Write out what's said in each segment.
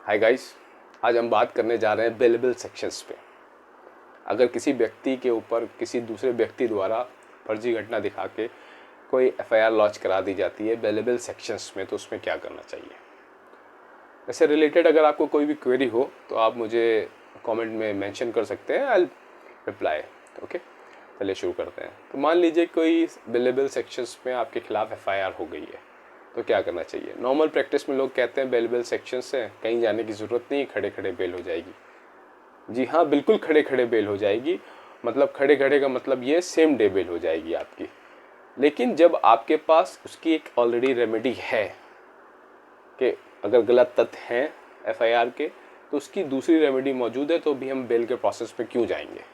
Hi guys, आज हम बात करने जा रहे हैं बेलेबल सेक्शंस पे। अगर किसी व्यक्ति के ऊपर किसी दूसरे व्यक्ति द्वारा फर्जी घटना दिखा के कोई एफआईआर लॉन्च करा दी जाती है बेलेबल सेक्शंस में, तो उसमें क्या करना चाहिए। इससे रिलेटेड अगर आपको कोई भी क्वेरी हो तो आप मुझे कमेंट में मेंशन कर सकते हैं, आई रिप्लाई। ओके, चलिए शुरू करते हैं। तो मान लीजिए कोई बेलेबल सेक्शंस में आपके खिलाफ एफआईआर हो गई है, तो क्या करना चाहिए। नॉर्मल प्रैक्टिस में लोग कहते हैं बेलेबल सेक्शन से कहीं जाने की ज़रूरत नहीं, खड़े खड़े बेल हो जाएगी। जी हाँ, बिल्कुल खड़े खड़े बेल हो जाएगी। मतलब खड़े खड़े का मतलब ये सेम डे बेल हो जाएगी आपकी। लेकिन जब आपके पास उसकी एक ऑलरेडी रेमेडी है कि अगर गलत तथ्य हैं एफआईआर के, तो उसकी दूसरी रेमेडी मौजूद है, तो भी हम बेल के प्रोसेस पे क्यों जाएंगे।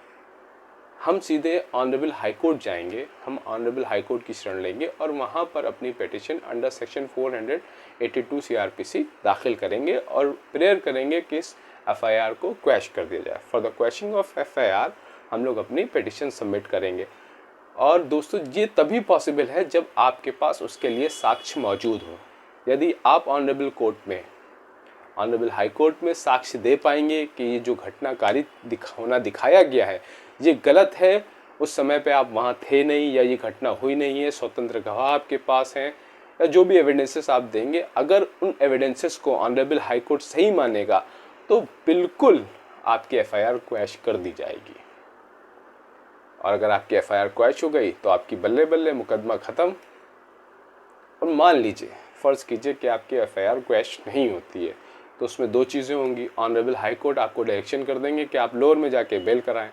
हम सीधे ऑनरेबल हाई कोर्ट जाएंगे, हम ऑनरेबल हाई कोर्ट की शरण लेंगे और वहाँ पर अपनी पिटिशन अंडर सेक्शन 482 सीआरपीसी दाखिल करेंगे और प्रेयर करेंगे कि इस एफआईआर को क्वैश कर दिया जाए। फॉर द क्वैशिंग ऑफ एफआईआर हम लोग अपनी पिटिशन सबमिट करेंगे। और दोस्तों, ये तभी पॉसिबल है जब आपके पास उसके लिए साक्ष्य मौजूद हो। यदि आप ऑनरेबल कोर्ट में, ऑनरेबल हाई कोर्ट में साक्ष्य दे पाएंगे कि ये जो घटनाकारी होना दिखाया गया है ये गलत है, उस समय पे आप वहाँ थे नहीं या ये घटना हुई नहीं है, स्वतंत्र गवाह आपके पास हैं, या जो भी एविडेंसेस आप देंगे, अगर उन एविडेंसेस को ऑनरेबल हाई कोर्ट सही मानेगा तो बिल्कुल आपकी एफआईआर क्वैश कर दी जाएगी। और अगर आपकी एफआईआर क्वैश हो गई तो आपकी बल्ले बल्ले मुकदमा ख़त्म। और मान लीजिए, फ़र्ज़ कीजिए कि आपकी एफआईआर क्वैश नहीं होती है, तो उसमें दो चीज़ें होंगी। ऑनरेबल हाई कोर्ट आपको डायरेक्शन कर देंगे कि आप लोअर में जाके बेल कराएं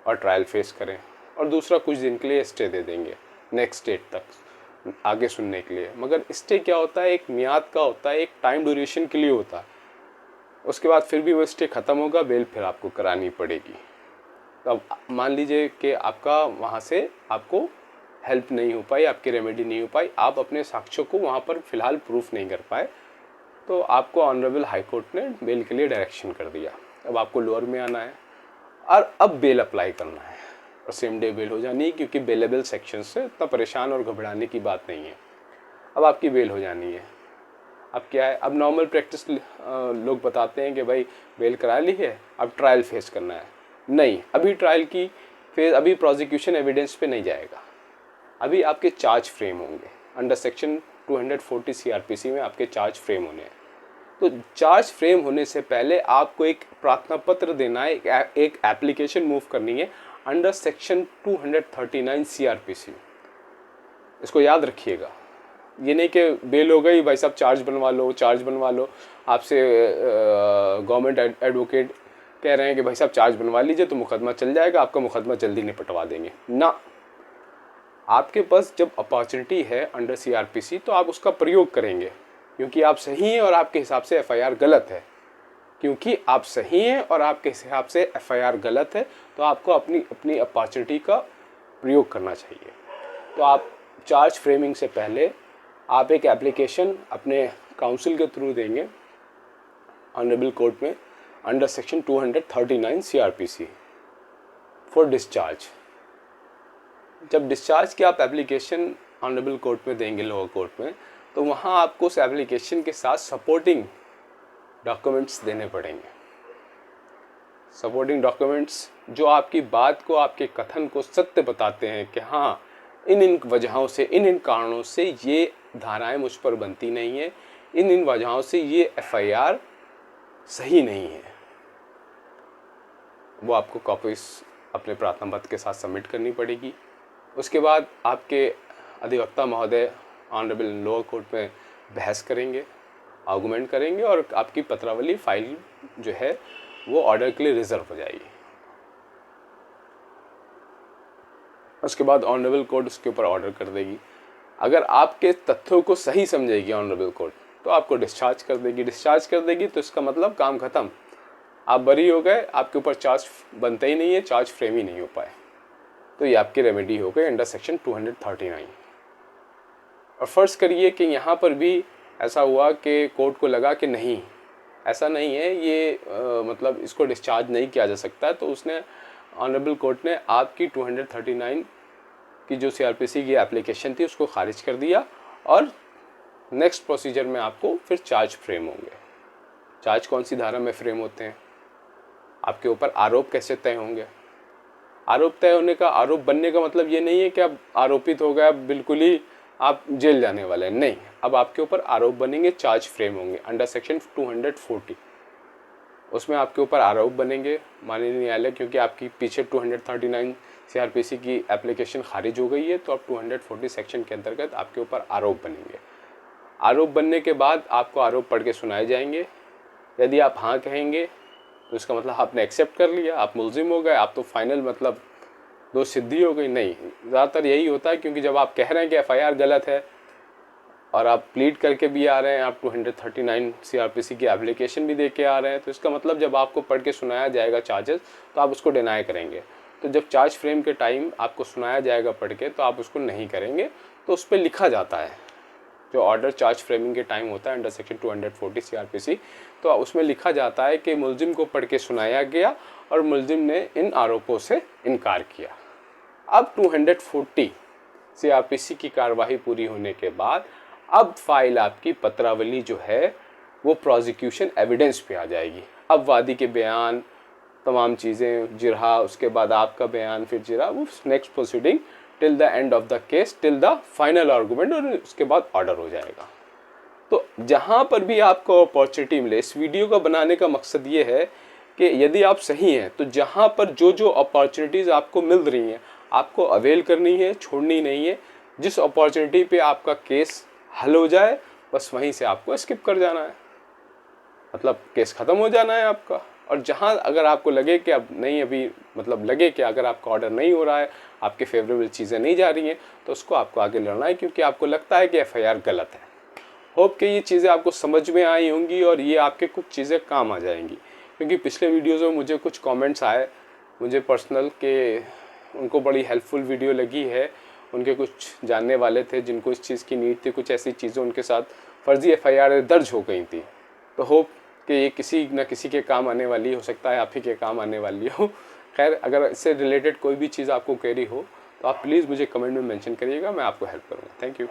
और ट्रायल फेस करें, और दूसरा कुछ दिन के लिए स्टे दे देंगे नेक्स्ट डेट तक आगे सुनने के लिए। मगर स्टे क्या होता है, एक मियाद का होता है, एक टाइम ड्यूरेशन के लिए होता है। उसके बाद फिर भी वो स्टे ख़त्म होगा, बेल फिर आपको करानी पड़ेगी। तो अब मान लीजिए कि आपका वहाँ से आपको हेल्प नहीं हो पाई, आपकी रेमेडी नहीं हो पाई, आप अपने साक्ष्यों को वहाँ पर फ़िलहाल प्रूफ नहीं कर पाए, तो आपको ऑनरेबल हाई कोर्ट ने बेल के लिए डायरेक्शन कर दिया। अब आपको लोअर में आना है और अब बेल अप्लाई करना है और सेम डे बेल हो जानी है, क्योंकि बेलेबल सेक्शन से इतना परेशान और घबराने की बात नहीं है। अब आपकी बेल हो जानी है। अब क्या है, अब नॉर्मल प्रैक्टिस लोग बताते हैं कि भाई बेल करा ली है, अब ट्रायल फेस करना है। नहीं, अभी ट्रायल की फेज, अभी प्रोसिक्यूशन एविडेंस पे नहीं जाएगा, अभी आपके चार्ज फ्रेम होंगे। अंडर सेक्शन 240 सीआरपीसी में आपके चार्ज फ्रेम होने हैं। तो चार्ज फ्रेम होने से पहले आपको एक प्रार्थना पत्र देना है, एक एप्लीकेशन मूव करनी है अंडर सेक्शन 239 सीआरपीसी। इसको याद रखिएगा। ये नहीं कि बेल हो गई, भाई साहब चार्ज बनवा लो, चार्ज बनवा लो। आपसे गवर्नमेंट एडवोकेट कह रहे हैं कि भाई साहब चार्ज बनवा लीजिए तो मुकदमा चल जाएगा, आपका मुकदमा जल्दी निपटवा देंगे ना। आपके पास जब अपॉर्चुनिटी है अंडर सीआरपीसी तो आप उसका प्रयोग करेंगे, क्योंकि आप सही हैं और आपके हिसाब से एफआईआर गलत है। क्योंकि आप सही हैं और आपके हिसाब से एफआईआर गलत है, तो आपको अपनी अपॉर्चुनिटी का प्रयोग करना चाहिए। तो आप चार्ज फ्रेमिंग से पहले आप एक एप्लीकेशन अपने काउंसिल के थ्रू देंगे ऑनरेबल कोर्ट में under section 239 CrPC for discharge. जब डिस्चार्ज की आप एप्लीकेशन ऑनरेबल कोर्ट में देंगे, लोअर कोर्ट में, तो वहाँ आपको उस एप्लीकेशन के साथ सपोर्टिंग डॉक्यूमेंट्स देने पड़ेंगे। सपोर्टिंग डॉक्यूमेंट्स जो आपकी बात को, आपके कथन को सत्य बताते हैं कि हाँ, इन वजहों से, इन कारणों से ये धाराएं मुझ पर बनती नहीं है, इन वजहों से ये एफआईआर सही नहीं है। वो आपको कॉपीज अपने प्रार्थना पत्र के साथ सबमिट करनी पड़ेगी। उसके बाद आपके अधिवक्ता महोदय ऑनरेबल लोअर कोर्ट में बहस करेंगे, आर्गूमेंट करेंगे और आपकी पत्रावली फाइल जो है वो ऑर्डर के लिए रिजर्व हो जाएगी। उसके बाद ऑनरेबल कोर्ट उसके ऊपर ऑर्डर कर देगी। अगर आपके तथ्यों को सही समझेगी ऑनरेबल कोर्ट, तो आपको डिस्चार्ज कर देगी। डिस्चार्ज कर देगी तो इसका मतलब काम ख़त्म, आप बरी हो गए, आपके ऊपर चार्ज बनता ही नहीं है, चार्ज फ्रेम ही नहीं हो पाए। तो ये आपकी रेमेडी हो गई अंडर सेक्शन 239। और फ़र्ज़ करिए कि यहाँ पर भी ऐसा हुआ कि कोर्ट को लगा कि नहीं, ऐसा नहीं है, ये मतलब इसको डिस्चार्ज नहीं किया जा सकता, तो उसने ऑनरेबल कोर्ट ने आपकी 239 की जो सीआरपीसी की एप्लीकेशन थी उसको खारिज कर दिया और नेक्स्ट प्रोसीजर में आपको फिर चार्ज फ्रेम होंगे। चार्ज कौन सी धारा में फ्रेम होते हैं, आपके ऊपर आरोप कैसे तय होंगे। आरोप तय होने का, आरोप बनने का मतलब ये नहीं है कि आप आरोपित हो गए, आप बिल्कुल ही आप जेल जाने वाले हैं, नहीं। अब आपके ऊपर आरोप बनेंगे, चार्ज फ्रेम होंगे अंडर सेक्शन 240। उसमें आपके ऊपर आरोप बनेंगे माननीय न्यायालय, क्योंकि आपकी पीछे 239 सीआरपीसी की एप्लीकेशन खारिज हो गई है, तो अब 240 सेक्शन के अंतर्गत आपके ऊपर आरोप बनेंगे। आरोप बनने के बाद आपको आरोप पढ़ के सुनाए जाएंगे। यदि आप हाँ कहेंगे तो इसका मतलब आपने एक्सेप्ट कर लिया, आप मुलजिम हो गए, आप तो फाइनल मतलब दो सिद्धि हो गई। नहीं, ज़्यादातर यही होता है, क्योंकि जब आप कह रहे हैं कि एफआईआर गलत है और आप प्लीड करके भी आ रहे हैं, आप 239 सीआरपीसी की एप्लीकेशन भी दे के आ रहे हैं, तो इसका मतलब जब आपको पढ़ के सुनाया जाएगा चार्जेस तो आप उसको डिनाई करेंगे। तो जब चार्ज फ्रेम के टाइम आपको सुनाया जाएगा पढ़ के, तो आप उसको नहीं करेंगे। तो उस पर लिखा जाता है, जो ऑर्डर चार्ज फ्रेमिंग के टाइम होता है अंडर सेक्शन 240 सीआरपीसी, तो उसमें लिखा जाता है कि मुलजिम को पढ़ के सुनाया गया और मुलजिम ने इन आरोपों से इनकार किया। अब 240 सीआरपीसी की कार्रवाई पूरी होने के बाद अब फाइल आपकी पत्रावली जो है वो प्रोसिक्यूशन एविडेंस पे आ जाएगी। अब वादी के बयान, तमाम चीज़ें, जिरहा, उसके बाद आपका बयान, फिर जिरहा, वो next proceeding till the end of the case, till the final argument, और उसके बाद ऑर्डर हो जाएगा। तो जहाँ पर भी आपको अपॉर्चुनिटी मिले, इस वीडियो का बनाने का मकसद ये है कि यदि आप सही हैं तो जहाँ पर जो जो अपॉर्चुनिटीज़ आपको मिल रही हैं आपको अवेल करनी है, छोड़नी नहीं है। जिस अपॉर्चुनिटी पे आपका केस हल हो जाए बस वहीं से आपको स्किप कर जाना है, मतलब केस ख़त्म हो जाना है आपका। और जहाँ अगर आपको लगे कि अब नहीं, अभी मतलब लगे कि अगर आपका ऑर्डर नहीं हो रहा है, आपके फेवरेबल चीज़ें नहीं जा रही हैं, तो उसको आपको आगे लड़ना है, क्योंकि आपको लगता है कि एफआईआर गलत है। होप कि ये चीज़ें आपको समझ में आई होंगी और ये आपके कुछ चीज़ें काम आ जाएंगी। क्योंकि पिछले वीडियोज़ में मुझे कुछ कमेंट्स आए मुझे पर्सनल के, उनको बड़ी हेल्पफुल वीडियो लगी है, उनके कुछ जानने वाले थे जिनको इस चीज़ की नीड थी, कुछ ऐसी चीज़ें उनके साथ फर्जी एफआईआर दर्ज हो गई थी। तो होप कि ये किसी न किसी के काम आने वाली, हो सकता है आप ही के काम आने वाली हो। खैर, अगर इससे रिलेटेड कोई भी चीज़ आपको क्वेरी हो तो आप प्लीज़ मुझे कमेंट में मेंशन करिएगा, मैं आपको हेल्प करूँगा। Thank you.